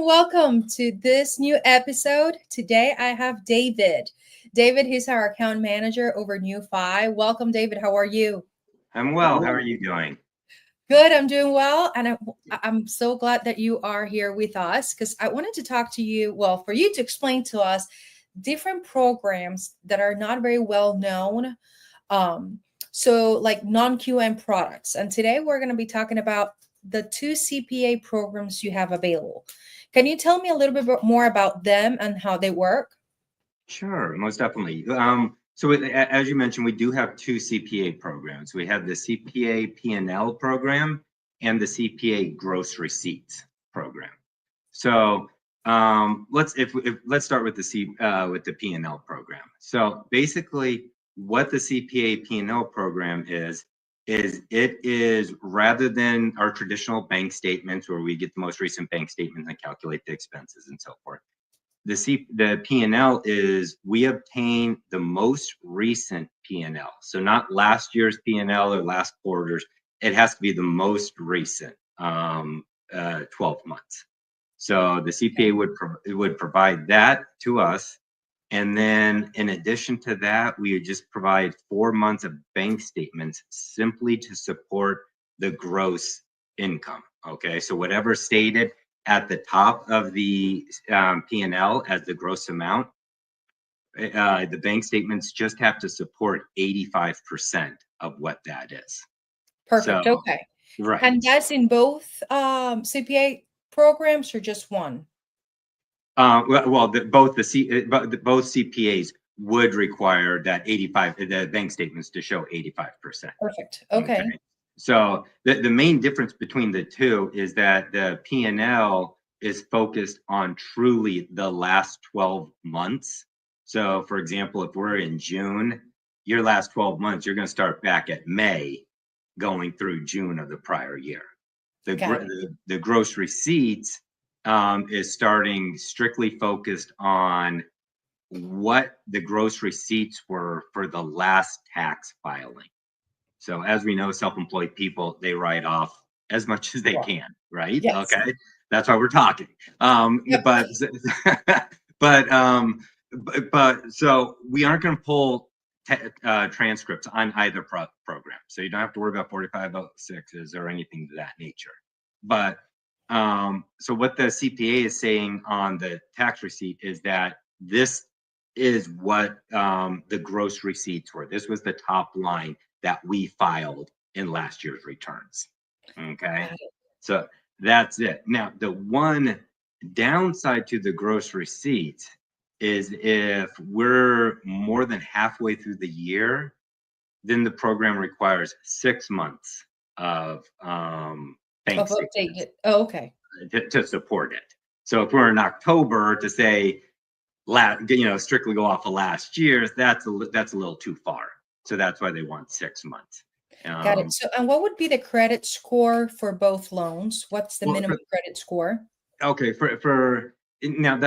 and welcome to this new episode. Today I have David. David, he's our account manager over NewFi. Welcome, David. How are you? I'm well. How are you doing? Good, I'm doing well. And I'm so glad that you are here with us because I wanted to talk to you, well, for you to explain to us different programs that are not very well known. So like non-QM products. And today we're going to be talking about the two CPA programs you have available. Can you tell me a little bit more about them and how they work? Sure, most definitely. So as you mentioned, we do have two CPA programs. We have the CPA P&L program and the CPA Gross Receipt Program. So let's start with the P&L program. So basically, what the CPA P&L program is it is, rather than our traditional bank statements where we get the most recent bank statement and calculate the expenses and so forth. The P&L is, we obtain the most recent P&L. So not last year's P&L or last quarter's. It has to be the most recent 12 months. So the CPA would provide that to us. And then in addition to that, we would just provide 4 months of bank statements simply to support the gross income. Okay, so whatever stated at the top of the P&L as the gross amount, the bank statements just have to support 85% of what that is. Perfect. So, okay. Right. And that's in both CPA programs or just one? Both CPAs would require that the bank statements to show 85%. Perfect. Okay. So the main difference between the two is that the P&L is focused on truly the last 12 months. So for example, if we're in June, your last 12 months, you're going to start back at May, going through June of the prior year. The gross receipts is starting strictly focused on what the gross receipts were for the last tax filing. So as we know, self-employed people, they write off as much as they can, right? Yes. Okay, that's why we're talking. Yep. But so we aren't going to pull transcripts on either program, so you don't have to worry about 4506s or anything of that nature. But so what the CPA is saying on the tax receipt is that this is what the gross receipts were. This was the top line that we filed in last year's returns. Okay, so that's it. Now, the one downside to the gross receipt is if we're more than halfway through the year, then the program requires 6 months of bank statements. Oh, okay. To support it. So if we're in October to say, strictly go off of last year's, that's a little too far. So that's why they want 6 months. Got it. So, and what would be the credit score for both loans? What's the minimum credit score? Okay, for now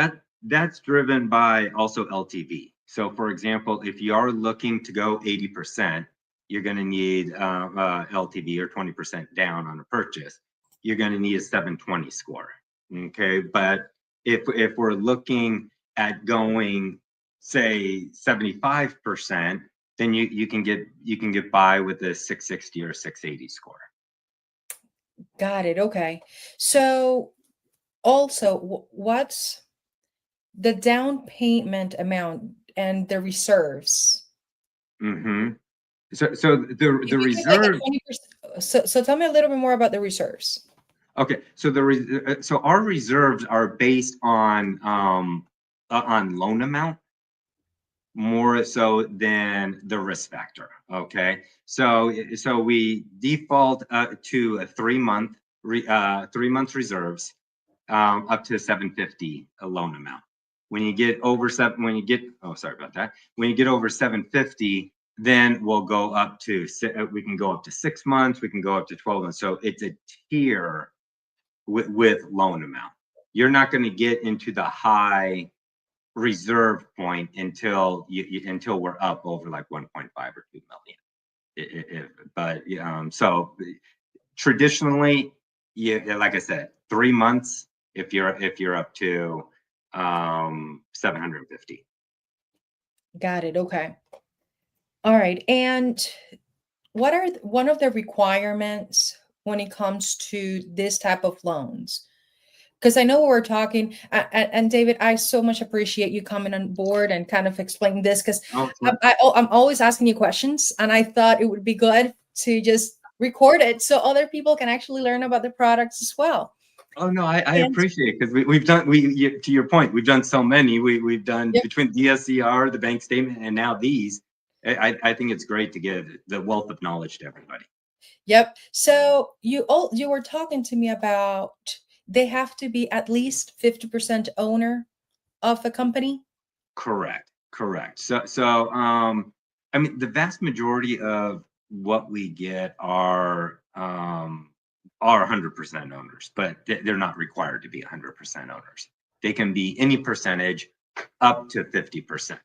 that's driven by also LTV. So for example, if you are looking to go 80%, you're going to need LTV or 20% down on a purchase. You're going to need a 720 score. Okay, but if we're looking at going, say, 75%, then you can get by with a 660 or 680 score. Got it. Okay. So also, what's the down payment amount and the reserves? Mm-hmm. So the reserve. Like so tell me a little bit more about the reserves. Okay. So so our reserves are based on loan amount more so than the risk factor. Okay. So we default to a 3 month 3 months reserves up to 750 a loan amount. When you get over when you get over 750, then we'll go up to, we can go up to 6 months, we can go up to 12 months. So it's a tier with loan amount. You're not going to get into the high reserve point until we're up over like 1.5 or 2 million. So traditionally, like I said, 3 months if you're up to 750. Got it. Okay. All right. And what are one of the requirements when it comes to this type of loans? Because I know we're talking, and David, I so much appreciate you coming on board and kind of explaining this, because Oh, sure. I'm always asking you questions, and I thought it would be good to just record it so other people can actually learn about the products as well. Oh no, I And appreciate it, because we've done, to your point, we've done so many. We've done yep, between DSCR, the bank statement, and now these. I think it's great to give the wealth of knowledge to everybody. yep. So you were talking to me about they have to be at least 50% owner of a company. Correct, correct. I mean, the vast majority of what we get are 100% owners, but they're not required to be 100% owners. They can be any percentage up to 50%.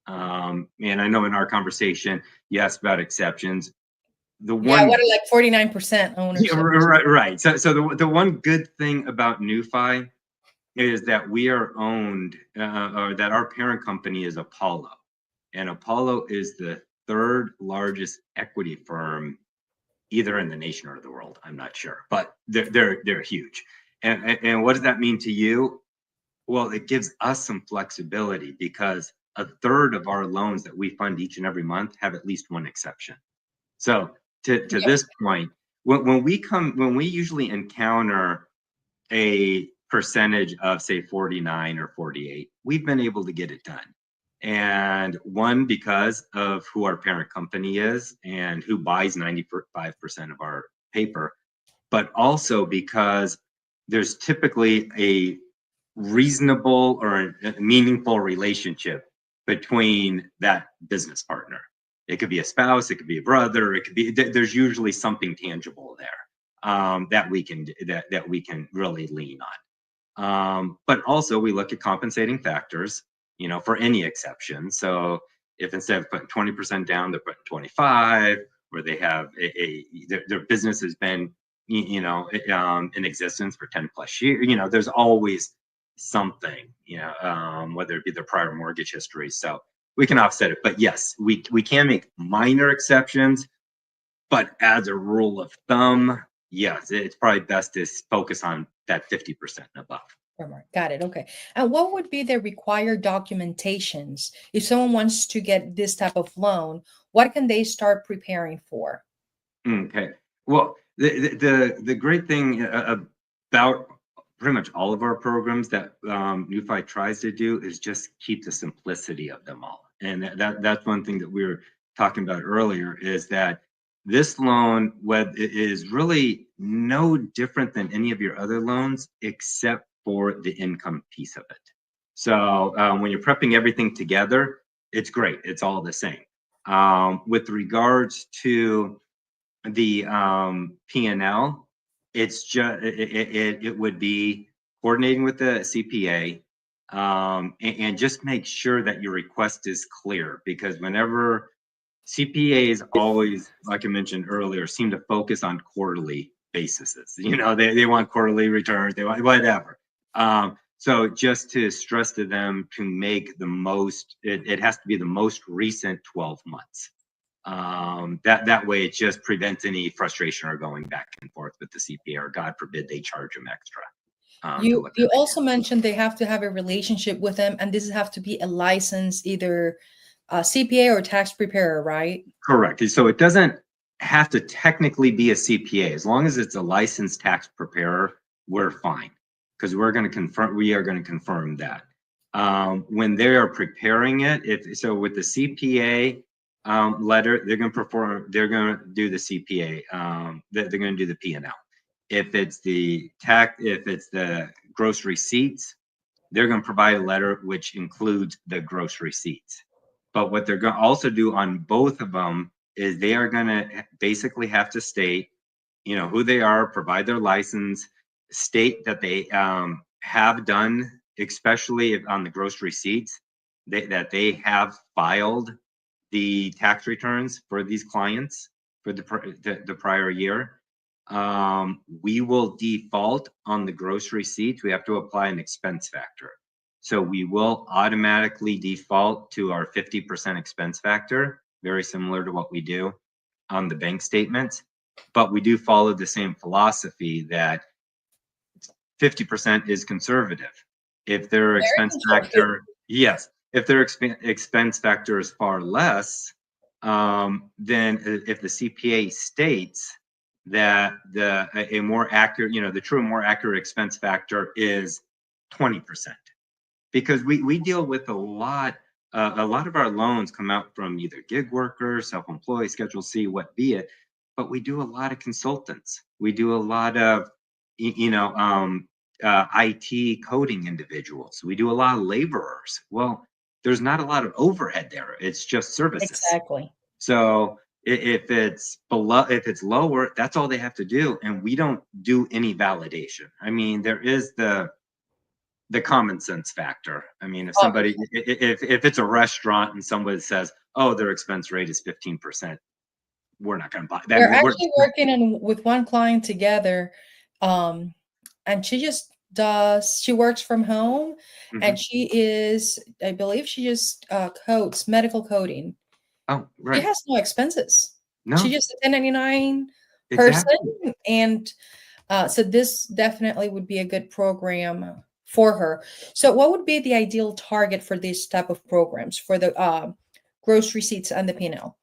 And I know in our conversation, you asked about exceptions. The Yeah, what one, are like 49% yeah, ownership? right, right. So the one good thing about NewFi is that we are owned, or that our parent company is Apollo, and Apollo is the third largest equity firm, either in the nation or the world. I'm not sure, but they're huge. And what does that mean to you? Well, it gives us some flexibility, because a third of our loans that we fund each and every month have at least one exception. So to Yep. this point, when we usually encounter a percentage of, say, 49 or 48, we've been able to get it done. And one, because of who our parent company is and who buys 95% of our paper, but also because there's typically a reasonable or a meaningful relationship between that business partner. It could be a spouse, it could be a brother, it could be, there's usually something tangible there, that we can really lean on. But also we look at compensating factors, for any exception. So if instead of putting 20% down, they're putting 25, or they have their business has been, in existence for 10 plus years, there's always something, whether it be their prior mortgage history. So we can offset it. But yes, we can make minor exceptions, but as a rule of thumb, yes, it's probably best to focus on that 50% and above. Got it. Okay. And what would be the required documentations if someone wants to get this type of loan? What can they start preparing for? Okay. Well, the great thing about pretty much all of our programs that NewFi tries to do is just keep the simplicity of them all. And that's one thing that we were talking about earlier, is that this loan is really no different than any of your other loans, except for the income piece of it. So when you're prepping everything together, it's great. It's all the same. With regards to the P&L, it's just it would be coordinating with the CPA, and just make sure that your request is clear, because whenever CPAs always, like I mentioned earlier, seem to focus on quarterly bases. They want quarterly returns, they want whatever. So just to stress to them to make the most, it has to be the most recent 12 months. That way it just prevents any frustration or going back and forth with the CPA, or God forbid they charge them extra. You also mentioned they have to have a relationship with them, and this have to be a licensed either CPA or tax preparer, right? Correct. So it doesn't have to technically be a CPA. As long as it's a licensed tax preparer, we're fine, because we are going to confirm that. When they are preparing it, with the CPA letter, they're going to do the CPA, they're going to do the P&L. If it's the gross receipts, they're going to provide a letter which includes the gross receipts. But what they're going to also do on both of them is they are going to basically have to state, who they are, provide their license, state that they have done, especially on the gross receipts, that they have filed the tax returns for these clients for the prior year. we will default on the gross receipts. We have to apply an expense factor. So we will automatically default to our 50% expense factor, very similar to what we do on the bank statements. But we do follow the same philosophy that 50% is conservative. If their expense factor, yes, if their expense factor is far less, then if the CPA states that a more accurate, the true and more accurate expense factor is 20%, because we deal with a lot of our loans come out from either gig workers, self-employed, Schedule C, what be it, but we do a lot of consultants. We do a lot of, IT coding individuals. We do a lot of laborers. Well, there's not a lot of overhead there. It's just services. Exactly. So if it's lower, that's all they have to do, and we don't do any validation. I mean, there is the common sense factor. I mean, if somebody, if it's a restaurant and somebody says, "Oh, their expense rate is 15%," we're not going to buy that. We're actually working with one client together, and she works from home, and she is, I believe, she just codes medical coding. Oh, right. She has no expenses. No. She's just a 1099 person, and so this definitely would be a good program for her. So what would be the ideal target for this type of programs for the gross receipts and the P&L?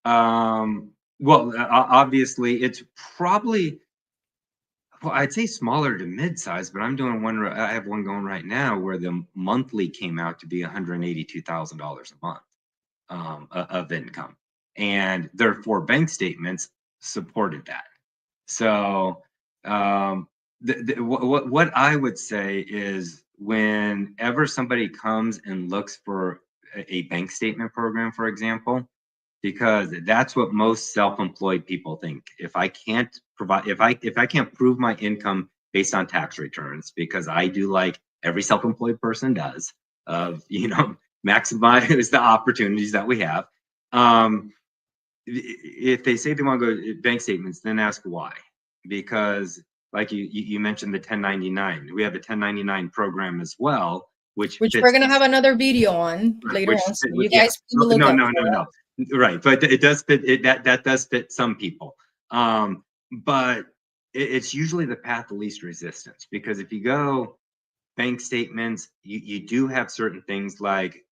Well, obviously it's probably, well, I'd say smaller to mid-size, but I'm doing one. I have one going right now where the monthly came out to be $182,000 a month of income, and their 4 bank statements supported that. So what I would say is, whenever somebody comes and looks for a bank statement program, for example, because that's what most self-employed people think. If I can't provide, if I can't prove my income based on tax returns, because I do, like every self-employed person does, of maximize the opportunities that we have. If they say they want to go to bank statements, then ask why. Because like you mentioned the 1099, we have a 1099 program as well, which we're going to have another video on later on. So you guys can look up. No. Right, but it does fit. That does fit some people. But it's usually the path of least resistance, because if you go bank statements, you do have certain things like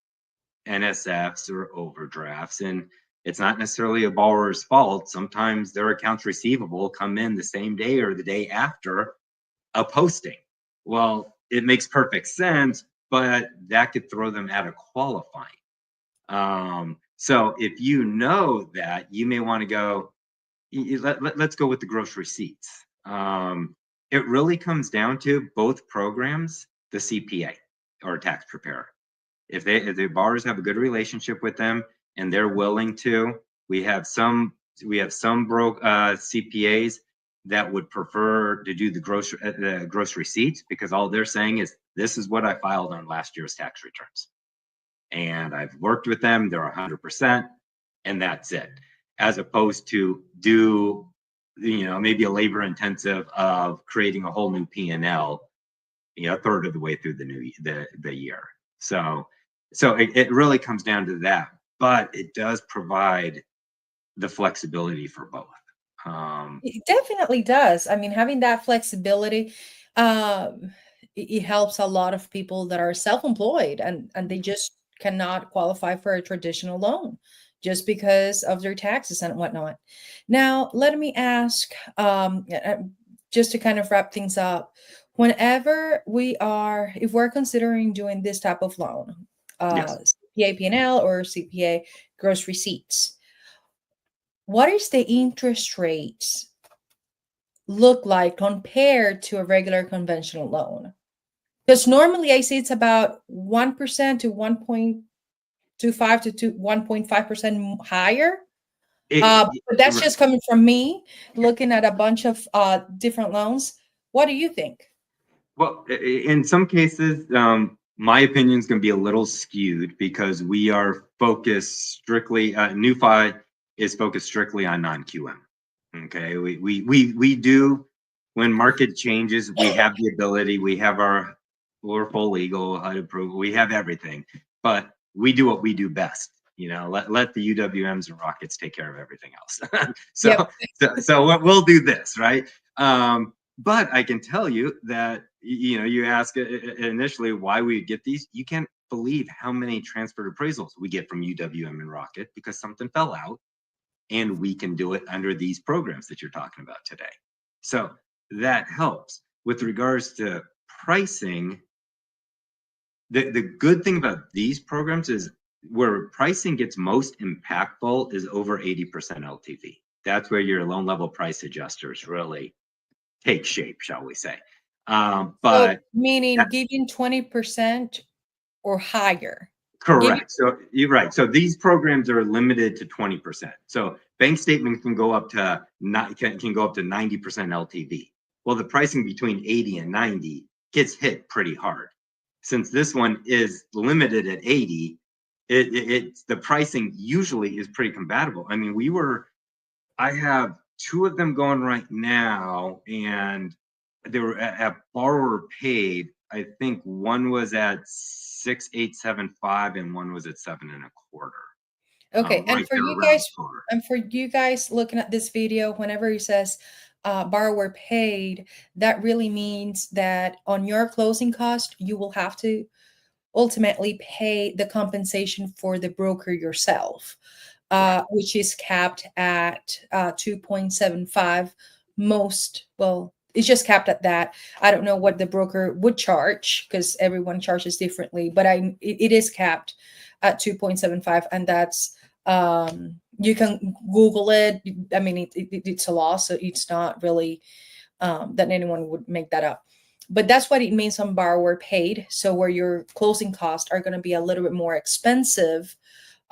NSFs or overdrafts, and it's not necessarily a borrower's fault. Sometimes their accounts receivable come in the same day or the day after a posting. Well, it makes perfect sense, but that could throw them out of qualifying. So if you know that, you may want to go, let's go with the gross receipts. It really comes down to both programs, the CPA or tax preparer. If the borrowers have a good relationship with them and they're willing to, we have some CPAs that would prefer to do the gross receipts, because all they're saying is, this is what I filed on last year's tax returns, and I've worked with them, they're 100%, and that's it. As opposed to do, maybe a labor intensive of creating a whole new P&L, a third of the way through the year. So it really comes down to that, but it does provide the flexibility for both. It definitely does. I mean, having that flexibility, it helps a lot of people that are self-employed and they just cannot qualify for a traditional loan just because of their taxes and whatnot. Now, let me ask, just to kind of wrap things up, whenever if we're considering doing this type of loan, Yes. CPA P&L or CPA gross receipts, what is the interest rates look like compared to a regular conventional loan? Because normally I see it's about 1% to 1.25 to 1.5% higher. But that's just coming from me looking at a bunch of different loans. What do you think? Well, in some cases, my opinion is going to be a little skewed, because we are focused strictly, NewFi is focused strictly on non-QM. Okay, we do, when market changes, we have the ability, we're full legal, HUD approval, we have everything, but we do what we do best. Let the UWMs and Rockets take care of everything else. Yep. So what we'll do this, right? But I can tell you that, you ask initially why we get these. You can't believe how many transferred appraisals we get from UWM and Rocket because something fell out, and we can do it under these programs that you're talking about today. So that helps. With regards to pricing, the good thing about these programs is where pricing gets most impactful is over 80% LTV. That's where your loan level price adjusters really take shape, shall we say. So But meaning giving 20% or higher. correct. So you're right. So these programs are limited to 20%. So bank statement can go up to 90% LTV. Well, the pricing between 80 and 90 gets hit pretty hard. Since this one is limited at 80, it's the pricing usually is pretty compatible. I mean, I have two of them going right now, and they were at borrower paid. I think one was at 6.875 and one was at 7.25. Okay, Right there for you guys looking at this video, whenever he says borrower paid, that really means that on your closing cost, you will have to ultimately pay the compensation for the broker yourself, which is capped at 2.75 most. Well, it's just capped at that. I don't know what the broker would charge because everyone charges differently, but it is capped at 2.75, and that's you can Google it. I mean, it's a law, so it's not really that anyone would make that up. But that's what it means on borrower paid. So where your closing costs are going to be a little bit more expensive,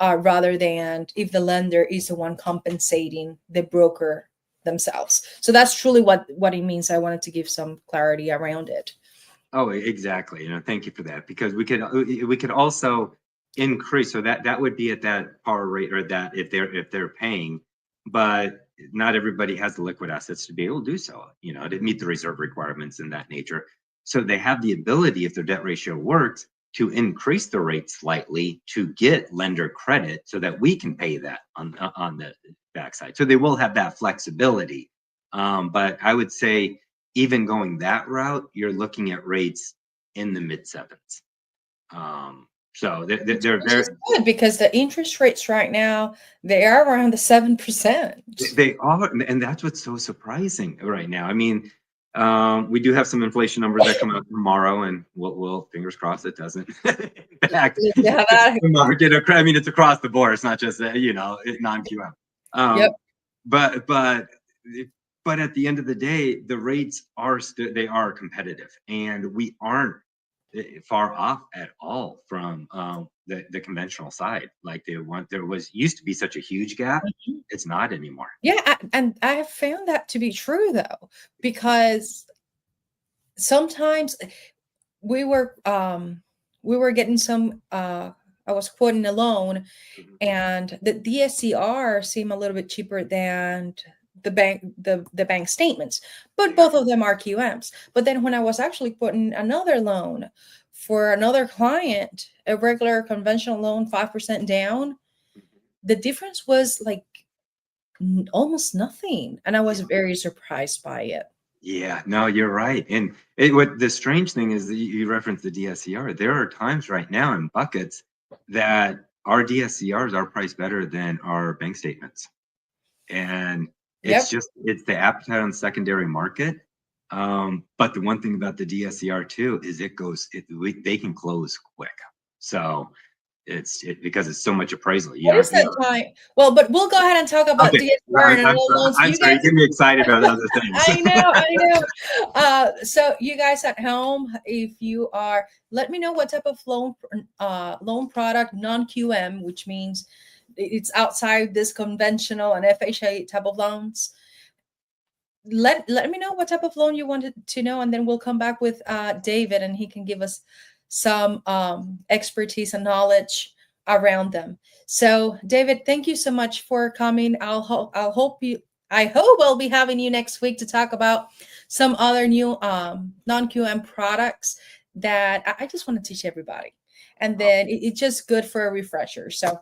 rather than if the lender is the one compensating the broker themselves. So that's truly what it means. I wanted to give some clarity around it. Oh, exactly. Thank you for that, because we could also increase, so that would be at that par rate, or that if they're paying, but not everybody has the liquid assets to be able to do so, to meet the reserve requirements in that nature. So they have the ability, if their debt ratio works, to increase the rate slightly to get lender credit so that we can pay that on the backside. So they will have that flexibility. But I would say even going that route, you're looking at rates in the mid sevens. So they're very good, because the interest rates right now, they are around the 7%. They are, and that's what's so surprising right now. I mean, we do have some inflation numbers that come out tomorrow, and we'll fingers crossed it doesn't impact the market. I mean, it's across the board. It's not just non-QM. Yep. But at the end of the day, the rates are they are competitive, and we aren't far off at all from the conventional side. Like there used to be such a huge gap. Mhm. It's not anymore. Yeah, and I have found that to be true, though, because sometimes we were getting some I was quoting a loan, and the DSCR seemed a little bit cheaper than the bank statements, but both of them are QMs. But then when I was actually putting another loan for another client, a regular conventional loan, 5% down, the difference was like almost nothing, and I was very surprised by it. Yeah, no, you're right. And what the strange thing is that you referenced the DSCR. There are times right now in buckets that our DSCRs are priced better than our bank statements. And it's the appetite on the secondary market. But the one thing about the DSCR too is they can close quick. So it's because it's so much appraisal. What is that time? Well, but we'll go ahead and talk about DSCR and loans. I'm sorry, you get me excited about other things. I know. So you guys at home, if you are, let me know what type of loan product, non-QM, which means it's outside this conventional and FHA type of loans. Let me know what type of loan you wanted to know, and then we'll come back with David, and he can give us some expertise and knowledge around them. So David, thank you so much for coming. I'll hope I hope I'll be having you next week to talk about some other new non-QM products that I just want to teach everybody. And then it's just good for a refresher. So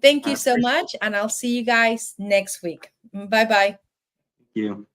thank you so much. And I'll see you guys next week. Bye-bye. Thank you.